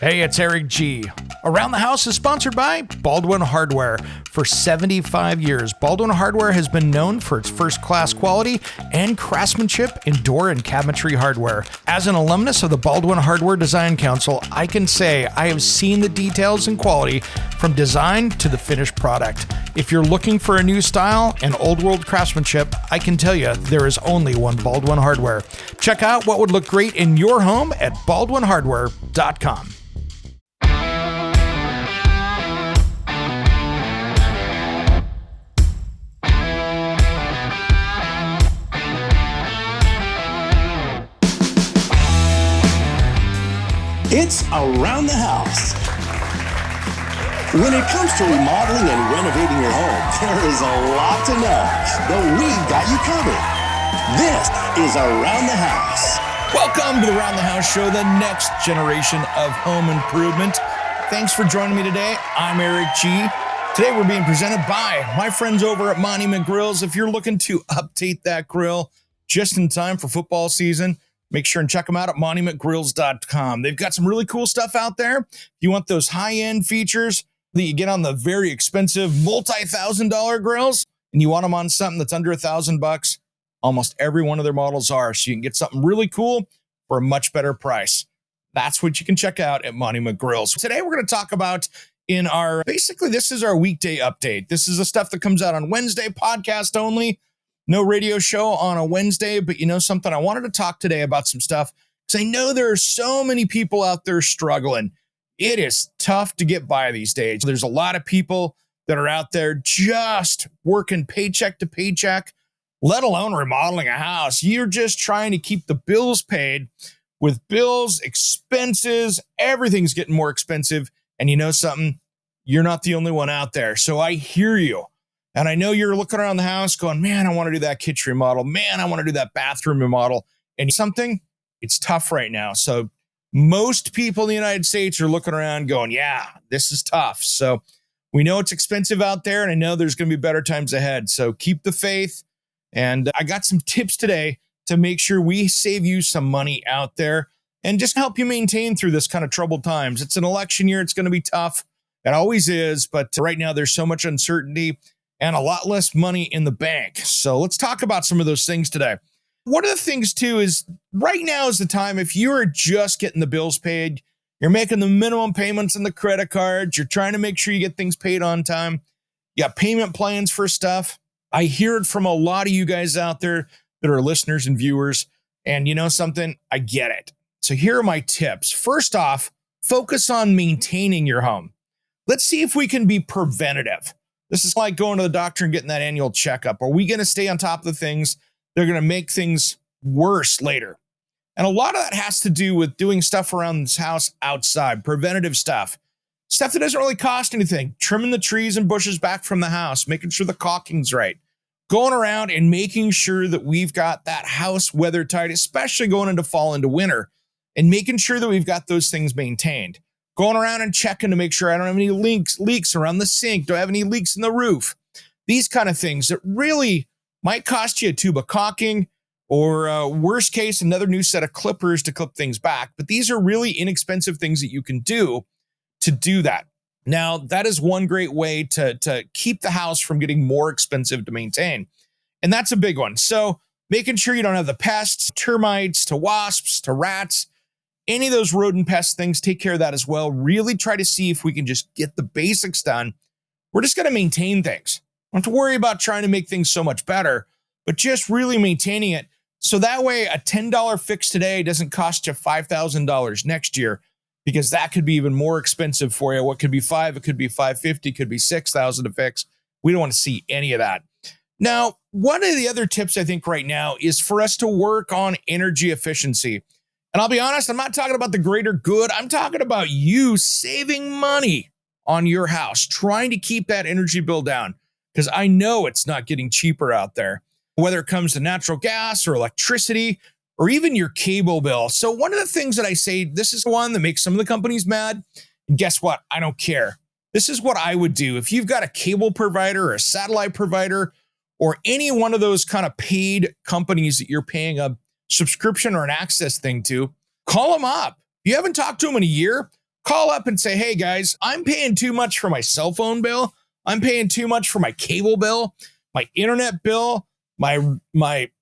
Hey, it's Eric G. Around the House is sponsored by Baldwin Hardware. For 75 years, Baldwin Hardware has been known for its first-class quality and craftsmanship in door and cabinetry hardware. As an alumnus of the Baldwin Hardware Design Council, I can say I have seen the details and quality from design to the finished product. If you're looking for a new style and old-world craftsmanship, I can tell you there is only one Baldwin Hardware. Check out what would look great in your home at baldwinhardware.com. It's Around the House. When it comes to remodeling and renovating your home, there is a lot to know, but we've got you covered. This is Around the House. Welcome to the Around the House show, the next generation of home improvement. Thanks for joining me today. I'm Eric G. Today we're being presented by my friends over at Monument Grills. If you're looking to update that grill just in time for football season, make sure and check them out at monumentgrills.com. They've got some really cool stuff out there. If you want those high-end features that you get on the very expensive multi-$1,000 grills, and you want them on something that's under $1,000, almost every one of their models are. So you can get something really cool for a much better price. That's what you can check out at Monument Grills. Today we're going to talk about basically this is our weekday update. This is the stuff that comes out on Wednesday, podcast only. No radio show on a Wednesday, but you know something? I wanted to talk today about some stuff because I know there are so many people out there struggling. It is tough to get by these days. There's a lot of people that are out there just working paycheck to paycheck, let alone remodeling a house. You're just trying to keep the bills paid. With bills, expenses, everything's getting more expensive. And you know something? You're not the only one out there. So I hear you. And I know you're looking around the house going, man, I want to do that kitchen remodel. Man, I want to do that bathroom remodel. And something, it's tough right now. So most people in the United States are looking around going, yeah, this is tough. So we know it's expensive out there, and I know there's going to be better times ahead. So keep the faith. And I got some tips today to make sure we save you some money out there and just help you maintain through this kind of troubled times. It's an election year. It's going to be tough. It always is. But right now there's so much uncertainty and a lot less money in the bank. So let's talk about some of those things today. One of the things, too, is right now is the time, if you're just getting the bills paid, you're making the minimum payments on the credit cards, you're trying to make sure you get things paid on time, you got payment plans for stuff. I hear it from a lot of you guys out there that are listeners and viewers, and you know something? I get it. So here are my tips. First off, focus on maintaining your home. Let's see if we can be preventative. This is like going to the doctor and getting that annual checkup. Are we going to stay on top of the things that are going to make things worse later? And a lot of that has to do with doing stuff around this house outside, preventative stuff that doesn't really cost anything. Trimming the trees and bushes back from the house, making sure the caulking's right, going around and making sure that we've got that house weather tight, especially going into fall into winter, and making sure that we've got those things maintained. Going around and checking to make sure I don't have any leaks around the sink. Do I have any leaks in the roof? These kind of things that really might cost you a tube of caulking or worst case, another new set of clippers to clip things back. But these are really inexpensive things that you can do to do that. Now, that is one great way to keep the house from getting more expensive to maintain. And that's a big one. So making sure you don't have the pests, termites, to wasps, to rats, any of those rodent pest things, take care of that as well. Really try to see if we can just get the basics done. We're just going to maintain things. Don't have to worry about trying to make things so much better, but just really maintaining it. So that way a $10 fix today doesn't cost you $5,000 next year, because that could be even more expensive for you. What could be $5,000, it could be $550, it could be $6,000 to fix. We don't want to see any of that. Now, one of the other tips I think right now is for us to work on energy efficiency. And I'll be honest, I'm not talking about the greater good. I'm talking about you saving money on your house, trying to keep that energy bill down, because I know it's not getting cheaper out there, whether it comes to natural gas or electricity or even your cable bill. So one of the things that I say, this is one that makes some of the companies mad. And guess what? I don't care. This is what I would do. If you've got a cable provider or a satellite provider or any one of those kind of paid companies that you're paying a subscription or an access thing to, call them up. If you haven't talked to them in a year, Call up and say, hey guys, I'm paying too much for my cell phone bill. I'm paying too much for my cable bill, my internet bill, my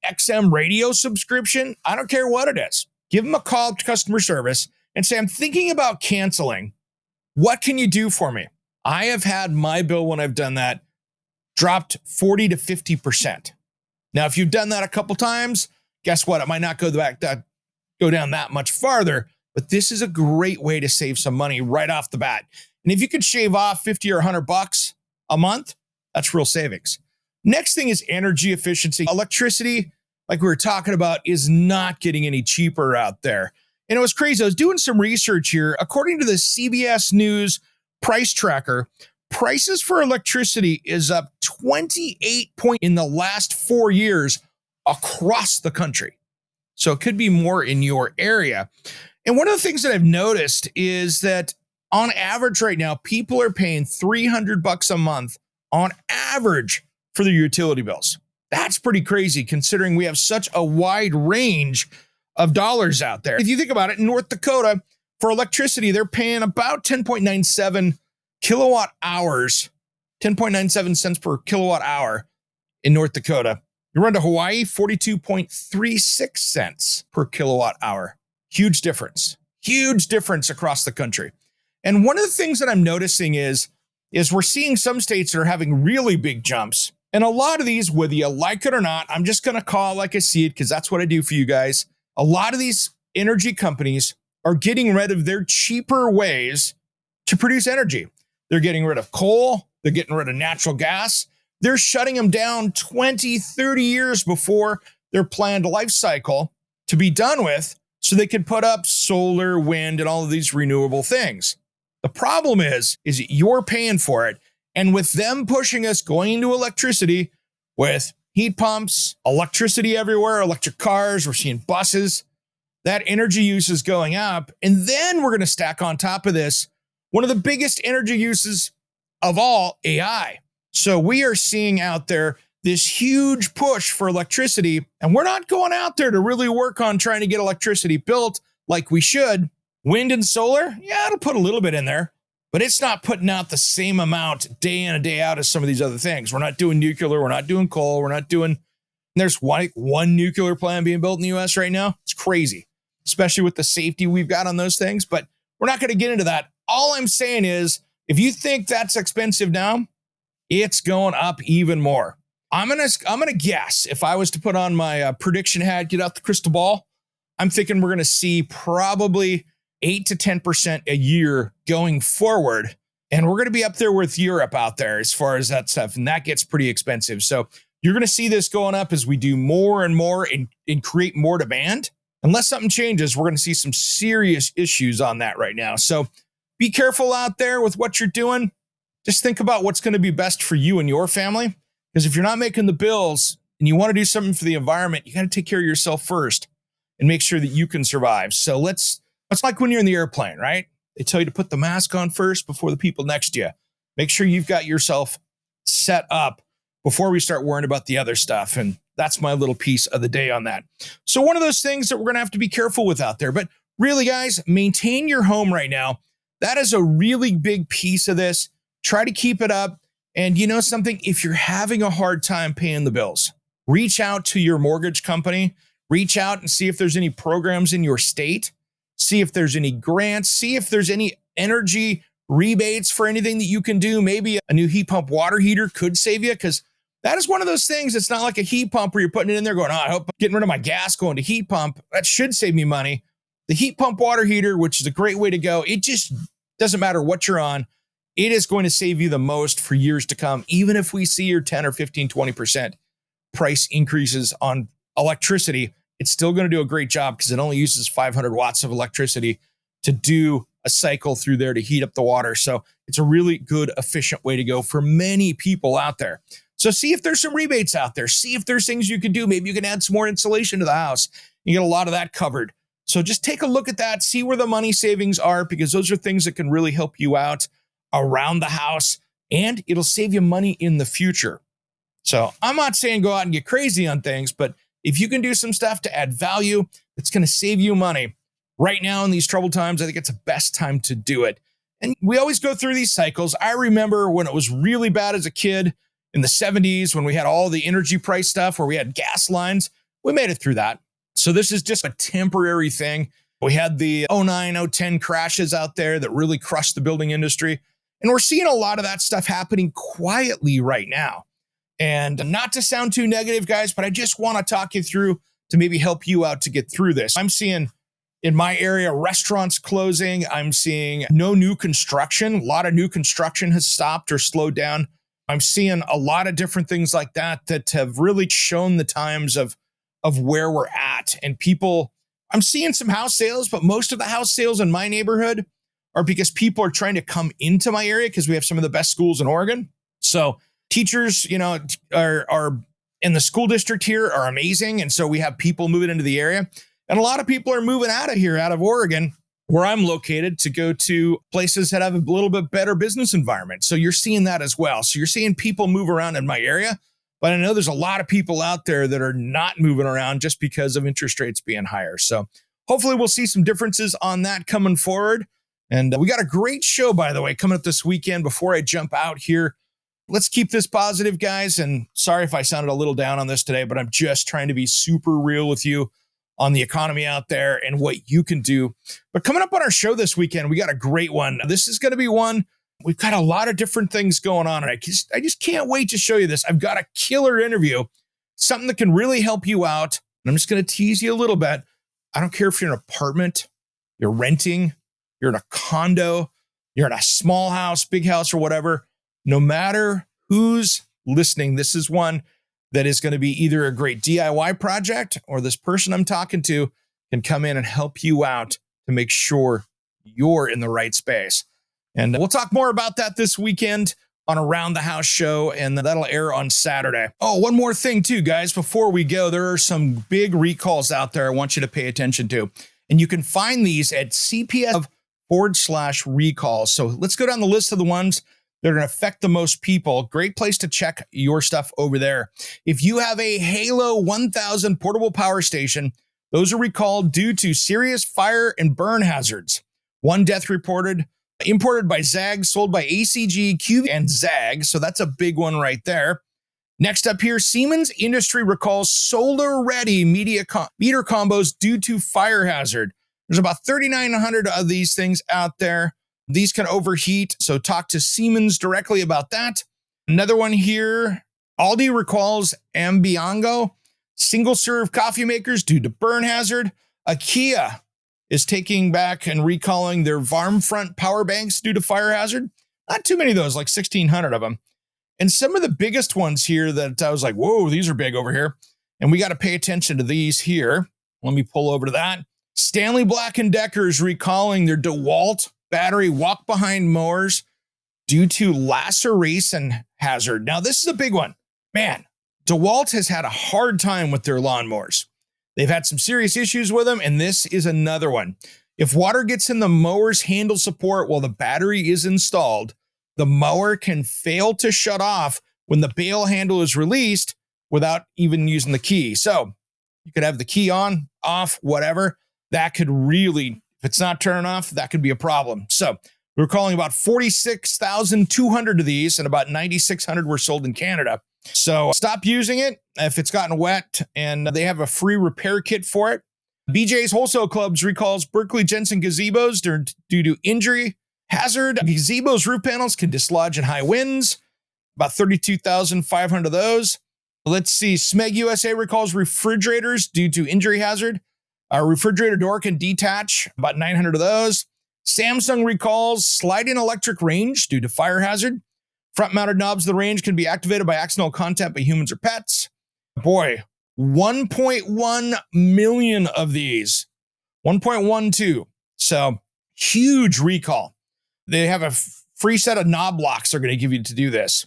XM radio subscription. I don't care what it is. Give them a call to customer service and say, I'm thinking about canceling. What can you do for me? I have had my bill when I've done that dropped 40 to 50%. Now, if you've done that a couple times, guess what? It might not go down that much farther, but this is a great way to save some money right off the bat. And if you could shave off 50 or $100 a month, that's real savings. Next thing is energy efficiency. Electricity, like we were talking about, is not getting any cheaper out there. And it was crazy. I was doing some research here. According to the CBS News price tracker, prices for electricity is up 28 points in the last 4 years across the country. So it could be more in your area. And one of the things that I've noticed is that on average right now, people are paying $300 a month on average for their utility bills. That's pretty crazy considering we have such a wide range of dollars out there. If you think about it, in North Dakota, for electricity, they're paying about 10.97 kilowatt hours, 10.97 cents per kilowatt hour in North Dakota. You run to Hawaii, 42.36 cents per kilowatt hour. Huge difference across the country. And one of the things that I'm noticing is we're seeing some states that are having really big jumps. And a lot of these, whether you like it or not, I'm just going to call it like I see it because that's what I do for you guys. A lot of these energy companies are getting rid of their cheaper ways to produce energy. They're getting rid of coal. They're getting rid of natural gas. They're shutting them down 20, 30 years before their planned life cycle to be done with so they can put up solar, wind, and all of these renewable things. The problem is you're paying for it. And with them pushing us going into electricity with heat pumps, electricity everywhere, electric cars, we're seeing buses, that energy use is going up. And then we're going to stack on top of this one of the biggest energy uses of all, AI. So we are seeing out there this huge push for electricity, and we're not going out there to really work on trying to get electricity built like we should. Wind and solar, yeah, it'll put a little bit in there, but it's not putting out the same amount day in and day out as some of these other things. We're not doing nuclear. We're not doing coal. We're not doing, there's one nuclear plant being built in the US right now. It's crazy, especially with the safety we've got on those things, but we're not going to get into that. All I'm saying is, if you think that's expensive now, it's going up even more. I'm gonna guess, if I was to put on my prediction hat, get out the crystal ball, I'm thinking we're going to see probably 8 to 10% a year going forward. And we're going to be up there with Europe out there as far as that stuff. And that gets pretty expensive. So you're going to see this going up as we do more and more and create more demand. Unless something changes, we're going to see some serious issues on that right now. So be careful out there with what you're doing. Just think about what's going to be best for you and your family. Because if you're not making the bills and you want to do something for the environment, you got to take care of yourself first and make sure that you can survive. So it's like when you're in the airplane, right? They tell you to put the mask on first before the people next to you. Make sure you've got yourself set up before we start worrying about the other stuff. And that's my little piece of the day on that. So one of those things that we're going to have to be careful with out there. But really, guys, maintain your home right now. That is a really big piece of this. Try to keep it up. And you know something? If you're having a hard time paying the bills, reach out to your mortgage company. Reach out and see if there's any programs in your state. See if there's any grants. See if there's any energy rebates for anything that you can do. Maybe a new heat pump water heater could save you, because that is one of those things. It's not like a heat pump where you're putting it in there going, I hope I'm getting rid of my gas going to heat pump. That should save me money. The heat pump water heater, which is a great way to go, it just doesn't matter what you're on. It is going to save you the most for years to come, even if we see your 10 or 15, 20% price increases on electricity. It's still going to do a great job because it only uses 500 watts of electricity to do a cycle through there to heat up the water. So it's a really good, efficient way to go for many people out there. So see if there's some rebates out there. See if there's things you can do. Maybe you can add some more insulation to the house. You get a lot of that covered. So just take a look at that. See where the money savings are, because those are things that can really help you out around the house, and it'll save you money in the future. So I'm not saying go out and get crazy on things, but if you can do some stuff to add value, it's going to save you money. right now in these troubled times, I think it's the best time to do it. And we always go through these cycles. I remember when it was really bad as a kid in the 70s, when we had all the energy price stuff where we had gas lines. We made it through that. So this is just a temporary thing. We had the 09, 010 crashes out there that really crushed the building industry. And we're seeing a lot of that stuff happening quietly right now. And not to sound too negative, guys, but I just want to talk you through to maybe help you out to get through this. I'm seeing in my area, restaurants closing. I'm seeing no new construction. A lot of new construction has stopped or slowed down. I'm seeing a lot of different things like that that have really shown the times of where we're at. And people, I'm seeing some house sales, but most of the house sales in my neighborhood are because people are trying to come into my area because we have some of the best schools in Oregon. So teachers, are in the school district here are amazing. And so we have people moving into the area. And a lot of people are moving out of here, out of Oregon, where I'm located, to go to places that have a little bit better business environment. So you're seeing that as well. So you're seeing people move around in my area. But I know there's a lot of people out there that are not moving around just because of interest rates being higher. So hopefully we'll see some differences on that coming forward. And we got a great show, by the way, coming up this weekend. Before I jump out here, let's keep this positive, guys. And sorry if I sounded a little down on this today, but I'm just trying to be super real with you on the economy out there and what you can do. But coming up on our show this weekend, we got a great one. This is going to be one. We've got a lot of different things going on. And I just can't wait to show you this. I've got a killer interview, something that can really help you out. And I'm just going to tease you a little bit. I don't care if you're in an apartment, you're renting, you're in a condo, you're in a small house, big house, or whatever. No matter who's listening, this is one that is going to be either a great DIY project, or this person I'm talking to can come in and help you out to make sure you're in the right space. And we'll talk more about that this weekend on Around the House show, and that'll air on Saturday. Oh, one more thing too, guys, before we go, there are some big recalls out there I want you to pay attention to. And you can find these at CPS/recalls. So let's go down the list of the ones that are going to affect the most people. Great place to check your stuff over there. If you have a Halo 1000 portable power station, those are recalled due to serious fire and burn hazards. One death reported. Imported by ZAG, sold by ACG, Q, and ZAG. So that's a big one right there. Next up here, Siemens Industry recalls solar-ready meter combos due to fire hazard. There's about 3,900 of these things out there. These can overheat, so talk to Siemens directly about that. Another one here, Aldi recalls Ambiango single-serve coffee makers due to burn hazard. IKEA is taking back and recalling their Varmfront power banks due to fire hazard. Not too many of those, like 1,600 of them. And some of the biggest ones here that I was like, whoa, these are big over here. And we got to pay attention to these here. Let me pull over to that. Stanley Black & Decker is recalling their DeWalt battery walk-behind mowers due to laceration hazard. Now, this is a big one. Man, DeWalt has had a hard time with their lawnmowers. They've had some serious issues with them, and this is another one. If water gets in the mower's handle support while the battery is installed, the mower can fail to shut off when the bail handle is released without even using the key. So you could have the key on, off, whatever. That could really, if it's not turning off, that could be a problem. So we're calling about 46,200 of these, and about 9,600 were sold in Canada. So stop using it if it's gotten wet, and they have a free repair kit for it. BJ's Wholesale Clubs recalls Berkeley Jensen gazebos due to injury hazard. Gazebos roof panels can dislodge in high winds. About 32,500 of those. Let's see. Smeg USA recalls refrigerators due to injury hazard. A refrigerator door can detach. About 900 of those. Samsung recalls sliding electric range due to fire hazard. Front-mounted knobs of the range can be activated by accidental contact by humans or pets. Boy, 1.1 million of these. 1.12. So, huge recall. They have a free set of knob locks they're going to give you to do this.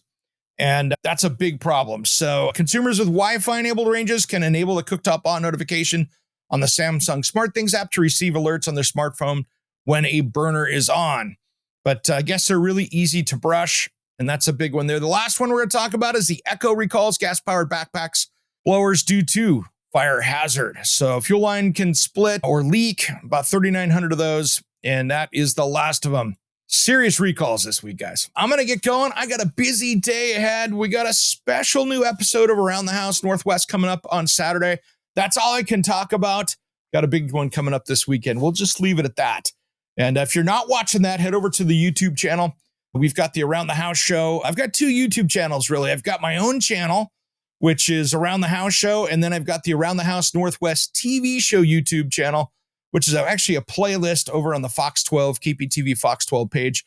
And that's a big problem. So, consumers with Wi-Fi enabled ranges can enable the cooktop on notification on the Samsung SmartThings app to receive alerts on their smartphone when a burner is on. But I guess they're really easy to brush. And that's a big one there. The last one we're going to talk about is the Echo recalls gas-powered backpacks blowers due to fire hazard. So fuel line can split or leak, about 3,900 of those, and that is the last of them. Serious recalls this week, guys. I'm going to get going. I got a busy day ahead. We got a special new episode of Around the House Northwest coming up on Saturday. That's all I can talk about. Got a big one coming up this weekend. We'll just leave it at that. And if you're not watching that, head over to the YouTube channel. We've got the Around the House show. I've got two YouTube channels, really. I've got my own channel, which is Around the House show. And then I've got the Around the House Northwest TV show YouTube channel, which is actually a playlist over on the Fox 12, KPTV Fox 12 page.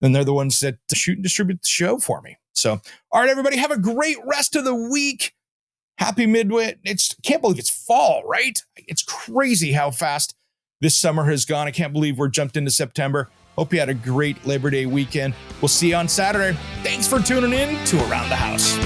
And they're the ones that shoot and distribute the show for me. So, all right, everybody, have a great rest of the week. Happy midway. Can't believe it's fall, right? It's crazy how fast this summer has gone. I can't believe we're jumped into September. Hope you had a great Labor Day weekend. We'll see you on Saturday. Thanks for tuning in to Around the House.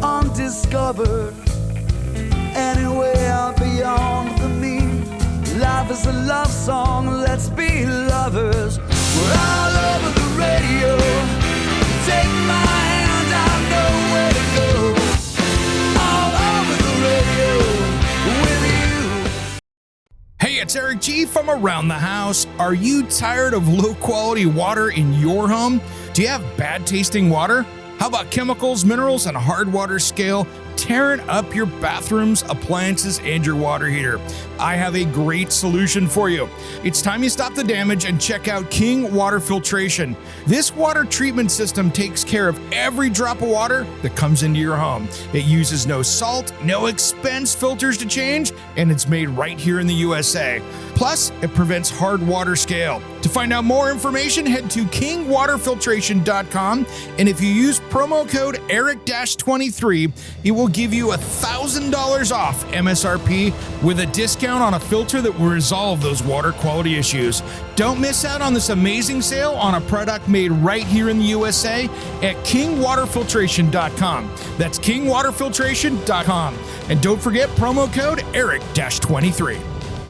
Undiscovered, anywhere beyond the mean. Life is a love song, let's be lovers. We're all over the radio. Take my hand, I know where to go. All over the radio with you. Hey, it's Eric G from Around the House. Are you tired of low quality water in your home? Do you have bad tasting water? How about chemicals, minerals, and hard water scale tearing up your bathrooms, appliances, and your water heater? I have a great solution for you. It's time you stop the damage and check out King Water Filtration. This water treatment system takes care of every drop of water that comes into your home. It uses no salt, no expense filters to change, and it's made right here in the USA. Plus, it prevents hard water scale. To find out more information, head to kingwaterfiltration.com, and if you use promo code ERIC-23, it will give you $1,000 off MSRP with a discount on a filter that will resolve those water quality issues. Don't miss out on this amazing sale on a product made right here in the USA at kingwaterfiltration.com. That's kingwaterfiltration.com. And don't forget promo code ERIC-23.